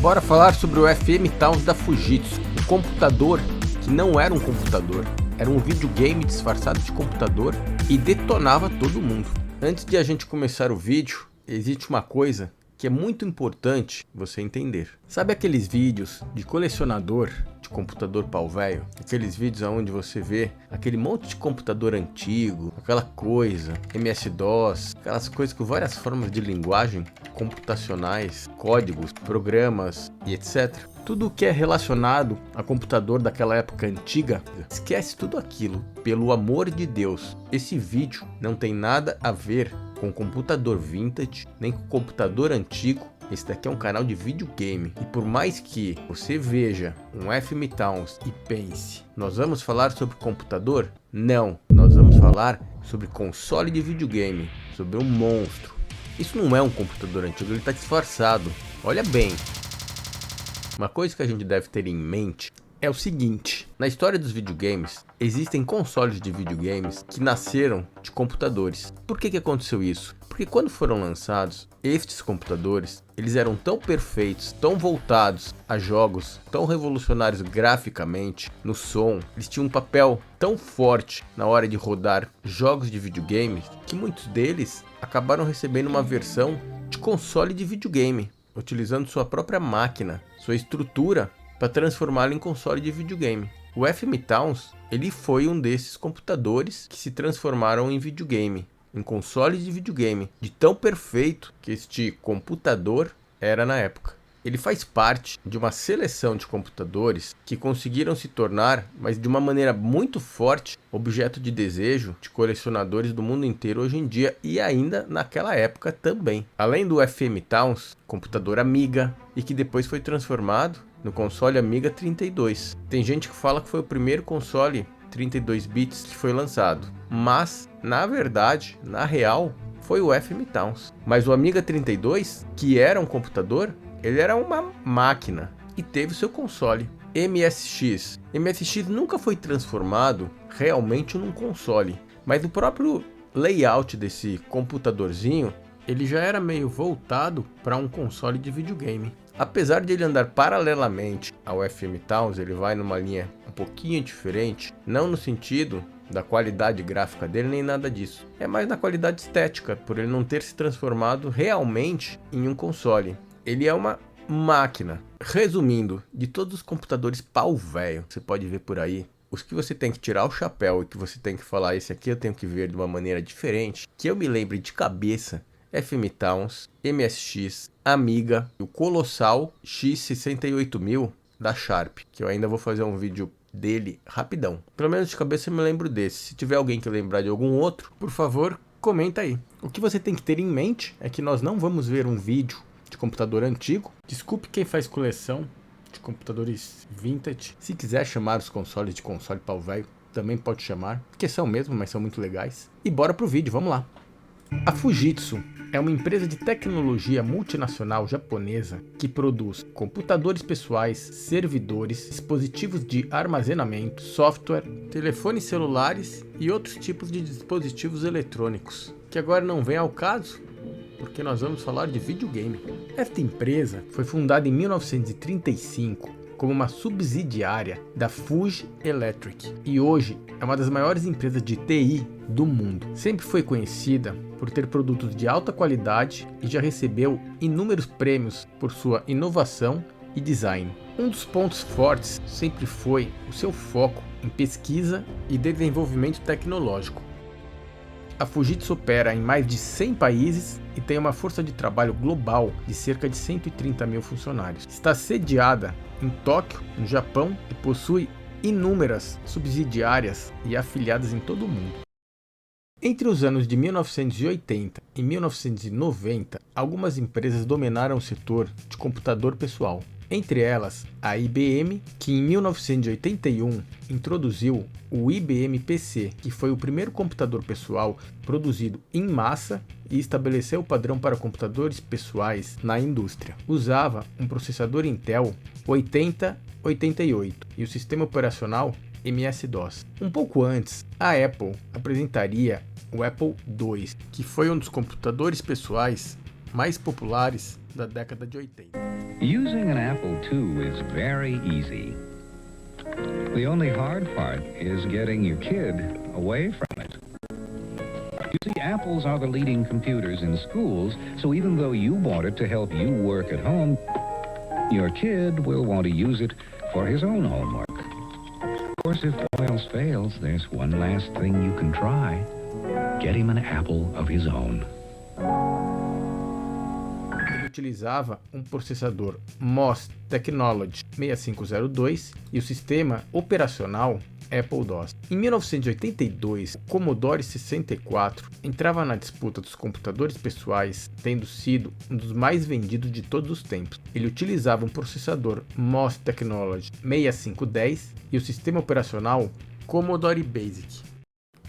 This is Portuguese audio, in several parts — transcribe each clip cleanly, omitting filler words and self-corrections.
Bora falar sobre o FM Towns da Fujitsu, um computador que não era um computador, era um videogame disfarçado de computador e detonava todo mundo. Antes de a gente começar o vídeo, existe uma coisa que é muito importante você entender. Sabe aqueles vídeos de colecionador de computador pau velho? Aqueles vídeos onde você vê aquele monte de computador antigo, aquela coisa, MS-DOS, aquelas coisas com várias formas de linguagem computacionais, códigos, programas e etc. Tudo o que é relacionado a computador daquela época antiga, esquece tudo aquilo. Pelo amor de Deus, esse vídeo não tem nada a ver com computador vintage, nem com computador antigo. Esse daqui é um canal de videogame. E por mais que você veja um FM Towns e pense, nós vamos falar sobre computador? Não, nós vamos falar sobre console de videogame, sobre um monstro. Isso não é um computador antigo, ele está disfarçado. Olha bem. Uma coisa que a gente deve ter em mente é o seguinte: na história dos videogames, existem consoles de videogames que nasceram de computadores. Por que aconteceu isso? Porque quando foram lançados, estes computadores, eles eram tão perfeitos, tão voltados a jogos, tão revolucionários graficamente, no som, eles tinham um papel tão forte na hora de rodar jogos de videogame, que muitos deles acabaram recebendo uma versão de console de videogame, utilizando sua própria máquina, sua estrutura, para transformá-lo em console de videogame. O FM Towns, ele foi um desses computadores que se transformaram em videogame, em console de videogame, de tão perfeito que este computador era na época. Ele faz parte de uma seleção de computadores que conseguiram se tornar, mas de uma maneira muito forte, objeto de desejo de colecionadores do mundo inteiro hoje em dia e ainda naquela época também. Além do FM Towns, computador Amiga, e que depois foi transformado no console Amiga 32. Tem gente que fala que foi o primeiro console 32 bits que foi lançado, mas na verdade, na real, foi o FM Towns. Mas o Amiga 32, que era um computador, ele era uma máquina e teve seu console. MSX. MSX nunca foi transformado realmente num console, mas o próprio layout desse computadorzinho, ele já era meio voltado para um console de videogame. Apesar de ele andar paralelamente ao FM Towns, ele vai numa linha um pouquinho diferente, não no sentido da qualidade gráfica dele nem nada disso. É mais na qualidade estética, por ele não ter se transformado realmente em um console. Ele é uma máquina. Resumindo, de todos os computadores pau velho, você pode ver por aí, os que você tem que tirar o chapéu e que você tem que falar, esse aqui eu tenho que ver de uma maneira diferente, que eu me lembre de cabeça: FM Towns, MSX, Amiga, o colossal X68000 da Sharp, que eu ainda vou fazer um vídeo dele rapidão. Pelo menos de cabeça eu me lembro desse. Se tiver alguém que lembrar de algum outro, por favor, comenta aí. O que você tem que ter em mente é que nós não vamos ver um vídeo de computador antigo. Desculpe quem faz coleção de computadores vintage. Se quiser chamar os consoles de console pau velho, também pode chamar, porque são mesmo, mas são muito legais. E bora pro vídeo, vamos lá. A Fujitsu é uma empresa de tecnologia multinacional japonesa que produz computadores pessoais, servidores, dispositivos de armazenamento, software, telefones celulares e outros tipos de dispositivos eletrônicos, que agora não vem ao caso, porque nós vamos falar de videogame. Esta empresa foi fundada em 1935 como uma subsidiária da Fuji Electric e hoje é uma das maiores empresas de TI do mundo. Sempre foi conhecida por ter produtos de alta qualidade e já recebeu inúmeros prêmios por sua inovação e design. Um dos pontos fortes sempre foi o seu foco em pesquisa e desenvolvimento tecnológico. A Fujitsu opera em mais de 100 países e tem uma força de trabalho global de cerca de 130 mil funcionários. Está sediada em Tóquio, no Japão, e possui inúmeras subsidiárias e afiliadas em todo o mundo. Entre os anos de 1980 e 1990, algumas empresas dominaram o setor de computador pessoal. Entre elas, a IBM, que em 1981 introduziu o IBM PC, que foi o primeiro computador pessoal produzido em massa e estabeleceu o padrão para computadores pessoais na indústria. Usava um processador Intel 8088 e o sistema operacional MS-DOS. Um pouco antes, a Apple apresentaria o Apple II, que foi um dos computadores pessoais mais populares da década de 80. Using an Apple II is very easy. The only hard part is getting your kid away from it. You see, Apples are the leading computers in schools, so even though you want it to help you work at home, your kid will want to use it for his own homework. Of course, if all else fails, there's one last thing you can try. Get him an Apple of his own. Ele utilizava um processador MOS Technology 6502 e o sistema operacional Apple II. Em 1982, o Commodore 64 entrava na disputa dos computadores pessoais, tendo sido um dos mais vendidos de todos os tempos. Ele utilizava um processador MOS Technology 6510 e o sistema operacional Commodore Basic.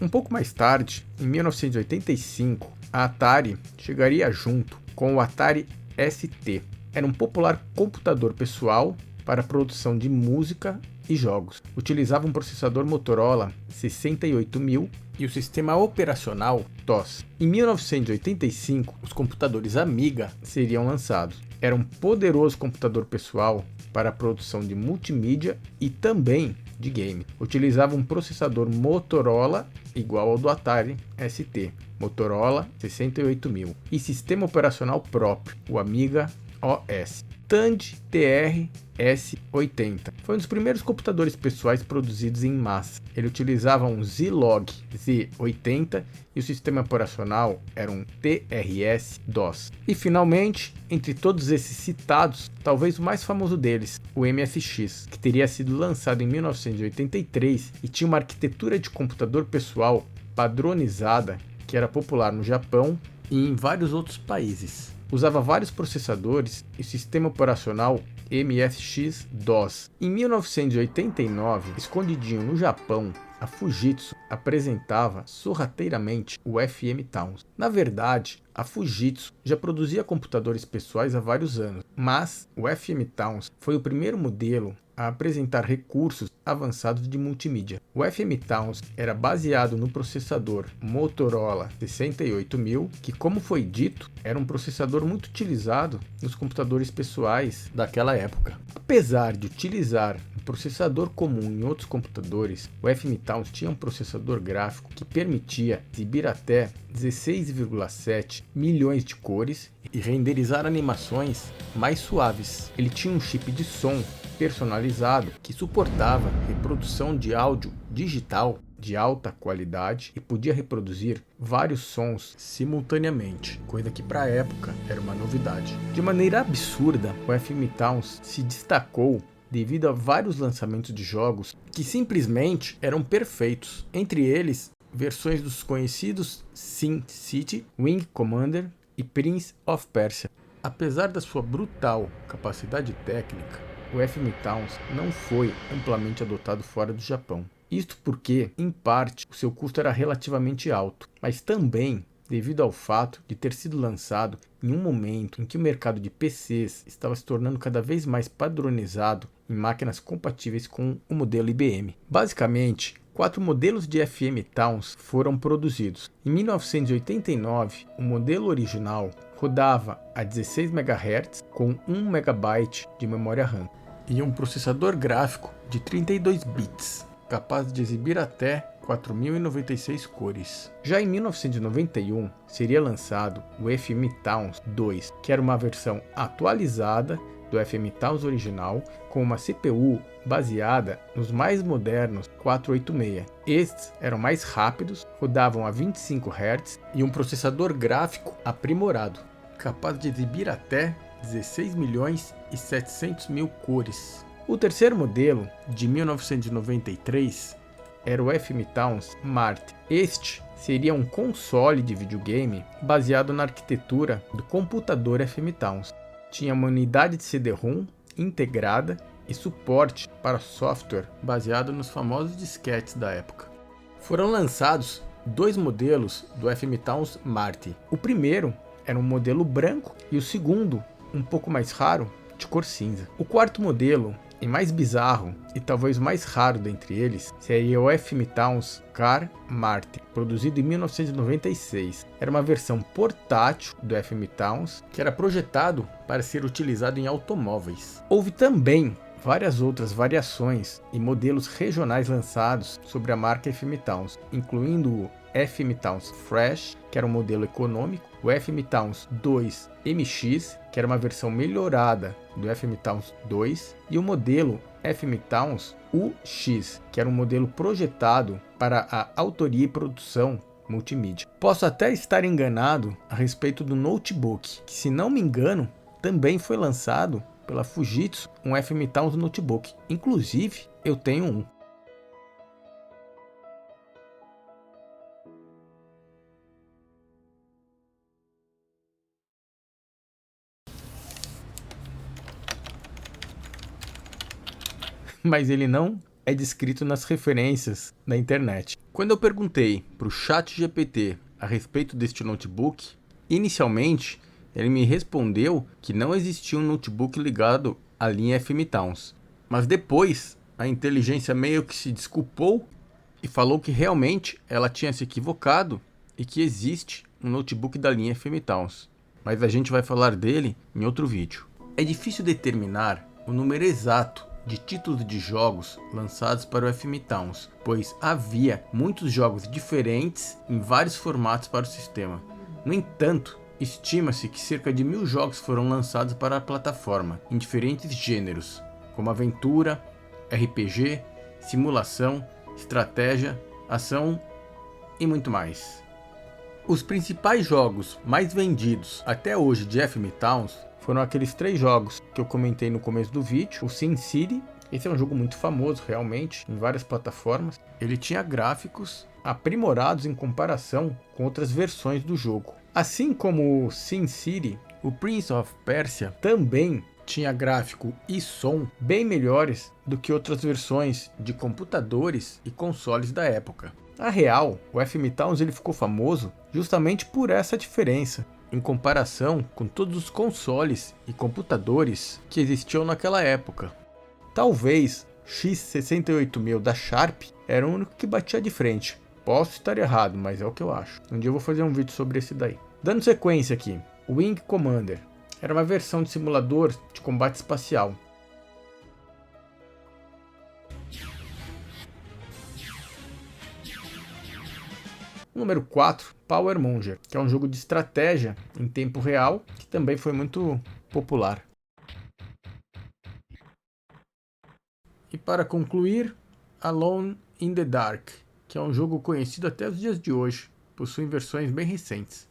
Um pouco mais tarde, em 1985, a Atari chegaria junto com o Atari ST. Era um popular computador pessoal para a produção de música e jogos. Utilizava um processador Motorola 68000 e o sistema operacional TOS. Em 1985, os computadores Amiga seriam lançados. Era um poderoso computador pessoal para a produção de multimídia e também de game. Utilizava um processador Motorola igual ao do Atari ST, Motorola 68000, e sistema operacional próprio, o Amiga OS. Tandy TR-S80. Foi um dos primeiros computadores pessoais produzidos em massa. Ele utilizava um Zilog Z80 e o sistema operacional era um TRS-DOS. E finalmente, entre todos esses citados, talvez o mais famoso deles, o MSX, que teria sido lançado em 1983 e tinha uma arquitetura de computador pessoal padronizada que era popular no Japão e em vários outros países. Usava vários processadores e sistema operacional MSX-DOS. Em 1989, escondidinho no Japão, a Fujitsu apresentava sorrateiramente o FM Towns. Na verdade, a Fujitsu já produzia computadores pessoais há vários anos, mas o FM Towns foi o primeiro modelo a apresentar recursos avançados de multimídia. O FM Towns era baseado no processador Motorola 68000, que, como foi dito, era um processador muito utilizado nos computadores pessoais daquela época. Apesar de utilizar um processador comum em outros computadores, o FM Towns tinha um processador gráfico que permitia exibir até 16,7 milhões de cores e renderizar animações mais suaves. Ele tinha um chip de som personalizado que suportava reprodução de áudio digital de alta qualidade e podia reproduzir vários sons simultaneamente, coisa que para a época era uma novidade. De maneira absurda, o FM Towns se destacou devido a vários lançamentos de jogos que simplesmente eram perfeitos, entre eles versões dos conhecidos SimCity, Wing Commander e Prince of Persia. Apesar da sua brutal capacidade técnica, o FM Towns não foi amplamente adotado fora do Japão. Isto porque, em parte, o seu custo era relativamente alto, mas também devido ao fato de ter sido lançado em um momento em que o mercado de PCs estava se tornando cada vez mais padronizado em máquinas compatíveis com o modelo IBM. Basicamente, 4 modelos de FM Towns foram produzidos. Em 1989, o modelo original rodava a 16 MHz com 1 MB de memória RAM e um processador gráfico de 32 bits, capaz de exibir até 4096 cores. Já em 1991, seria lançado o FM Towns 2, que era uma versão atualizada do FM Towns original, com uma CPU baseada nos mais modernos 486. Estes eram mais rápidos, rodavam a 25 Hz e um processador gráfico aprimorado, capaz de exibir até 16.700.000 cores. O terceiro modelo, de 1993, era o FM Towns Mart. Este seria um console de videogame baseado na arquitetura do computador FM Towns. Tinha uma unidade de CD-ROM integrada e suporte para software baseado nos famosos disquetes da época. Foram lançados 2 modelos do FM Towns Mart. O primeiro era um modelo branco e o segundo, um pouco mais raro, de cor cinza. O quarto modelo e mais bizarro, e talvez mais raro dentre eles, seria o FM Towns Car Martin, produzido em 1996. Era uma versão portátil do FM Towns, que era projetado para ser utilizado em automóveis. Houve também várias outras variações e modelos regionais lançados sobre a marca FM Towns, incluindo o FM Towns Fresh, que era um modelo econômico, o FM Towns 2 MX, que era uma versão melhorada do FM Towns 2, e o modelo FM Towns UX, que era um modelo projetado para a autoria e produção multimídia. Posso até estar enganado a respeito do notebook, que, se não me engano, também foi lançado pela Fujitsu, um FM Towns notebook. Inclusive, eu tenho um. Mas ele não é descrito nas referências da internet. Quando eu perguntei para o ChatGPT a respeito deste notebook, inicialmente ele me respondeu que não existia um notebook ligado à linha FM Towns. Mas depois a inteligência meio que se desculpou e falou que realmente ela tinha se equivocado e que existe um notebook da linha FM Towns. Mas a gente vai falar dele em outro vídeo. É difícil determinar o número exato de títulos de jogos lançados para o FM Towns, pois havia muitos jogos diferentes em vários formatos para o sistema. No entanto, estima-se que cerca de 1000 jogos foram lançados para a plataforma, em diferentes gêneros, como aventura, RPG, simulação, estratégia, ação e muito mais. Os principais jogos mais vendidos até hoje de FM Towns foram aqueles 3 jogos que eu comentei no começo do vídeo. O SimCity, esse é um jogo muito famoso realmente, em várias plataformas. Ele tinha gráficos aprimorados em comparação com outras versões do jogo. Assim como o SimCity, o Prince of Persia também tinha gráfico e som bem melhores do que outras versões de computadores e consoles da época. Na real, o FM Towns ele ficou famoso justamente por essa diferença, em comparação com todos os consoles e computadores que existiam naquela época. Talvez X68000 da Sharp era o único que batia de frente. Posso estar errado, mas é o que eu acho. Um dia eu vou fazer um vídeo sobre esse daí. Dando sequência aqui, o Wing Commander era uma versão de simulador de combate espacial. Número 4, Power Monger, que é um jogo de estratégia em tempo real, que também foi muito popular. E para concluir, Alone in the Dark, que é um jogo conhecido até os dias de hoje, possui versões bem recentes.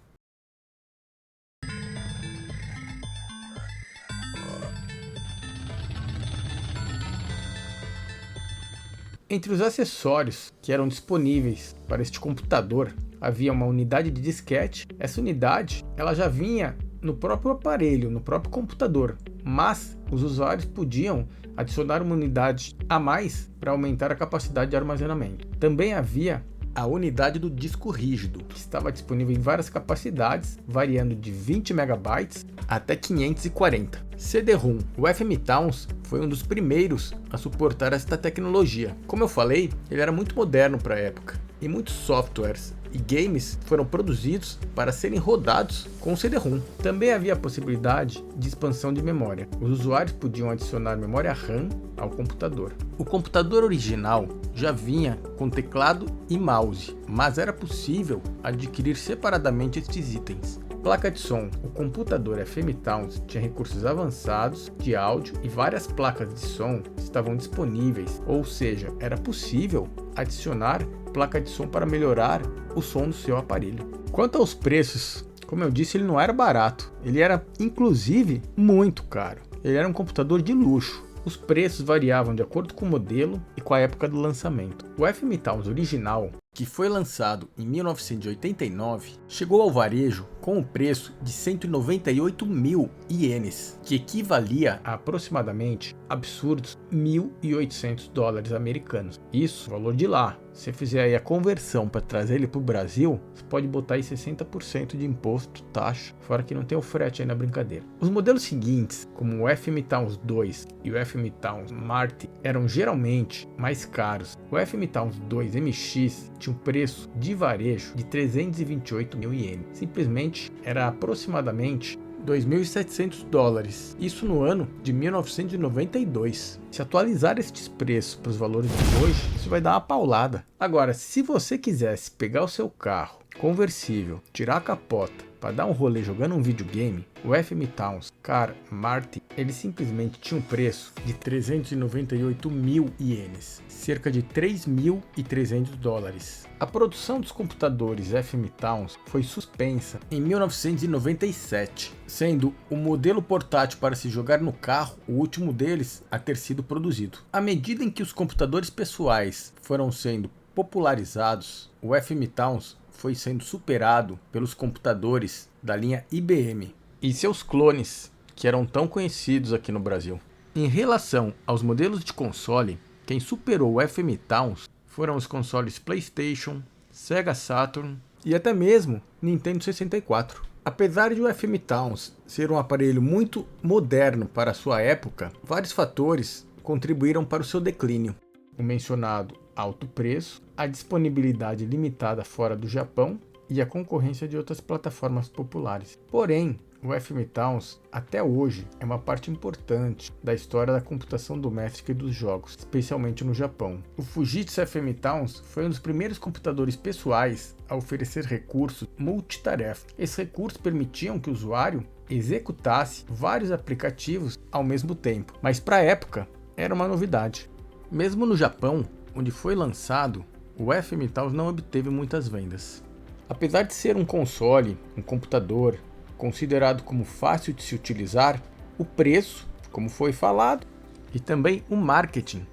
Entre os acessórios que eram disponíveis para este computador, havia uma unidade de disquete. Essa unidade ela já vinha no próprio aparelho, no próprio computador, mas os usuários podiam adicionar uma unidade a mais para aumentar a capacidade de armazenamento. Também havia a unidade do disco rígido, que estava disponível em várias capacidades, variando de 20 MB até 540. CD-ROM. O FM Towns foi um dos primeiros a suportar esta tecnologia. Como eu falei, ele era muito moderno para a época, e muitos softwares e games foram produzidos para serem rodados com CD-ROM. Também havia a possibilidade de expansão de memória. Os usuários podiam adicionar memória RAM ao computador. O computador original já vinha com teclado e mouse, mas era possível adquirir separadamente estes itens. Placa de som. O computador FM Towns tinha recursos avançados de áudio e várias placas de som estavam disponíveis, ou seja, era possível adicionar placa de som para melhorar o som do seu aparelho. Quanto aos preços, como eu disse, ele não era barato, ele era inclusive muito caro. Ele era um computador de luxo. Os preços variavam de acordo com o modelo e com a época do lançamento. O FM Towns original, que foi lançado em 1989, chegou ao varejo com o preço de 198.000 ienes, que equivalia a aproximadamente absurdos $1.800 americanos. Isso, valor de lá, Se você fizer aí a conversão para trazer ele para o Brasil, você pode botar aí 60% de imposto, taxa, fora que não tem o frete aí na brincadeira. Os modelos seguintes, como o FM Towns 2 e o FM Towns Marty, eram geralmente mais caros. O FM Towns 2 MX tinha um preço de varejo de 328 mil ienes. Simplesmente era aproximadamente $2.700, isso no ano de 1992. Se atualizar estes preços para os valores de hoje, isso vai dar uma paulada. Agora, se você quisesse pegar o seu carro conversível, tirar a capota para dar um rolê jogando um videogame, o FM Towns Car Marty, ele simplesmente tinha um preço de 398 mil ienes, cerca de $3.300. A produção dos computadores FM Towns foi suspensa em 1997, sendo o modelo portátil para se jogar no carro o último deles a ter sido produzido. À medida em que os computadores pessoais foram sendo popularizados, o FM Towns foi sendo superado pelos computadores da linha IBM e seus clones, que eram tão conhecidos aqui no Brasil. Em relação aos modelos de console, quem superou o FM Towns foram os consoles PlayStation, Sega Saturn e até mesmo Nintendo 64. Apesar de o FM Towns ser um aparelho muito moderno para a sua época, vários fatores contribuíram para o seu declínio. O mencionado alto preço, a disponibilidade limitada fora do Japão e a concorrência de outras plataformas populares. Porém, o FM Towns até hoje é uma parte importante da história da computação doméstica e dos jogos, especialmente no Japão. O Fujitsu FM Towns foi um dos primeiros computadores pessoais a oferecer recursos multitarefa. Esses recursos permitiam que o usuário executasse vários aplicativos ao mesmo tempo, mas para a época era uma novidade. Mesmo no Japão, onde foi lançado, o FM Towns não obteve muitas vendas. Apesar de ser um console, um computador, considerado como fácil de se utilizar, o preço, como foi falado, e também o marketing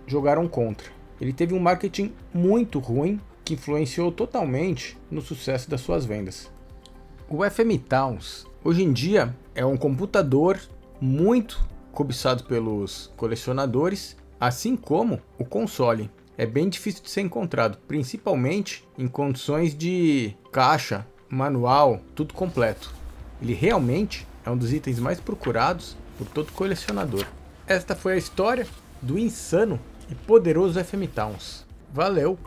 jogaram contra. Ele teve um marketing muito ruim que influenciou totalmente no sucesso das suas vendas. O FM Towns hoje em dia é um computador muito cobiçado pelos colecionadores, assim como o console. É bem difícil de ser encontrado, principalmente em condições de caixa, manual, tudo completo. Ele realmente é um dos itens mais procurados por todo colecionador. Esta foi a história do insano e poderoso FM Towns. Valeu!